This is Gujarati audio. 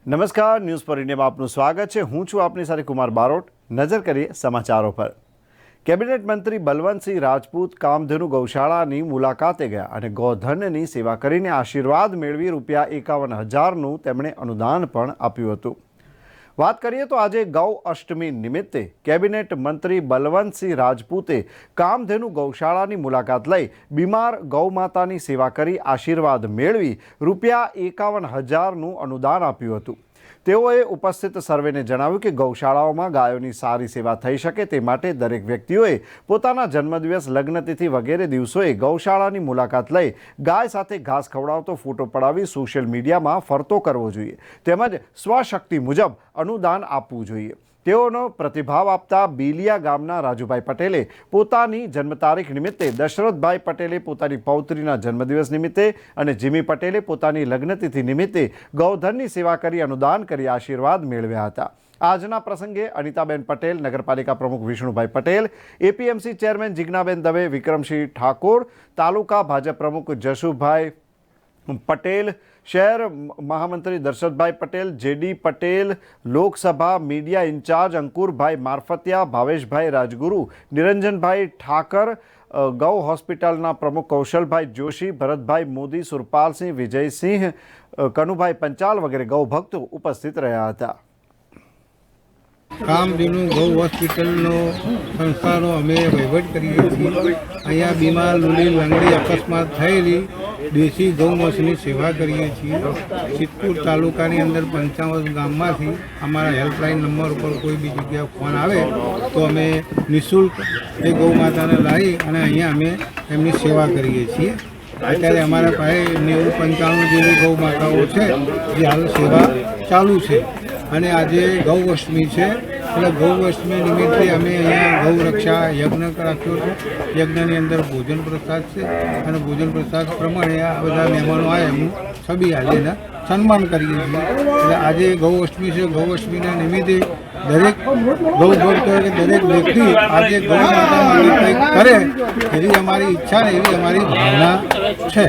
નમસ્કાર, ન્યૂઝ પર ઇન્ડિયામાં આપનું સ્વાગત છે। હું છું આપની સાથે કુમાર બારોટ। નજર કરીએ સમાચારો પર। કેબિનેટ મંત્રી બલવંતસિંહ રાજપૂત કામધેનુ ગૌશાળાની મુલાકાતે ગયા અને ગૌધનની સેવા કરીને આશીર્વાદ મેળવી ₹51,000નું તેમણે અનુદાન પણ આપ્યું હતું। વાત કરીએ તો આજે ગૌ અષ્ટમી નિમિત્તે કેબિનેટ મંત્રી બલવંતસિંહ રાજપૂતે કામધેનુ ગૌશાળાની મુલાકાત લઈ બીમાર ગૌમાતાની સેવા કરી આશીર્વાદ મેળવી ₹51,000નું અનુદાન આપ્યું હતું। તેઓએ ઉપસ્થિત સર્વેને જણાવ્યું કે ગૌશાળાઓમાં ગાયોની સારી સેવા થઈ શકે તે માટે દરેક વ્યક્તિઓએ પોતાના જન્મદિવસ, લગ્નતિથિ વગેરે દિવસોએ ગૌશાળાની મુલાકાત લઈ ગાય સાથે ઘાસ ખવડાવતો ફોટો પડાવી સોશિયલ મીડિયામાં ફરતો કરવો જોઈએ તેમજ સ્વશક્તિ મુજબ અનુદાન આપવું જોઈએ। તેઓનો પ્રતિભાવ આપતા બીલિયા ગામના રાજુભાઈ પટેલે પોતાની જન્મ તારીખ નિમિત્તે, દશરથભાઈ પટેલે પોતાની પૌત્રીના જન્મદિવસ નિમિત્તે અને જીમી પટેલે પોતાની લગ્નતિથિ નિમિત્તે ગૌધનની સેવા કરી અનુદાન કરી આશીર્વાદ મેળવ્યા હતા। આજના પ્રસંગે અનિતાબેન પટેલ, નગરપાલિકા પ્રમુખ વિષ્ણુભાઈ પટેલ, એપીએમસી ચેરમેન જિજ્ઞાબેન દવે, વિક્રમસિંહ ઠાકોર, તાલુકા ભાજપ પ્રમુખ જશુભાઈ પટેલ, શહેર મહામંત્રી Dashrathbhai Patel, JD Patel, Lok Sabha media incharge Ankurbhai Marfatiya, Bhaveshbhai Rajguru, Niranjanbhai Thakar, ગૌ હોસ્પિટલના પ્રમુખ કૌશલભાઈ જોશી, ભરતભાઈ મોદી, સુરપાલસિંહ, વિજયસિંહ, કનુભાઈ પંચાલ વગેરે ગૌ ભક્તો ઉપસ્થિત રહ્યા હતા। કામધેનુ ગૌ હોસ્પિટલનો સંસ્થાનો અમે વહીવટ કરીએ છીએ। અહીંયા બીમાર લૂલી લંગડી અકસ્માત થયેલી દેશી ગૌવંશની સેવા કરીએ છીએ। સિદ્ધપુર તાલુકાની અંદર 55 ગામમાંથી અમારા હેલ્પલાઇન નંબર ઉપર કોઈ બી જગ્યાએ ફોન આવે તો અમે નિઃશુલ્ક એ ગૌ માતાને લાવી અને અહીંયા અમે એમની સેવા કરીએ છીએ। અત્યારે અમારા પાસે 90-95 જેવી ગૌ માતાઓ છે જે હાલ સેવા ચાલુ છે અને આજે ગૌ અષ્ટમી છે એટલે ગૌ અષ્ટમી નિમિત્તે અમે અહીંયા ગૌ રક્ષા યજ્ઞ રાખ્યો છે। યજ્ઞની અંદર ભોજન પ્રસાદ છે અને ભોજન પ્રસાદ પ્રમાણે આ બધા મહેમાનો આવે એમનું છબી આજે સન્માન કરીએ છીએ। એટલે આજે ગૌ અષ્ટમી છે। ગૌ અષ્ટમીના નિમિત્તે દરેક ગૌ ભક્તો કે દરેક વ્યક્તિ આજે ગૌ માતા માટે કંઈક કરે એવી અમારી ઈચ્છા, એવી અમારી ભાવના છે।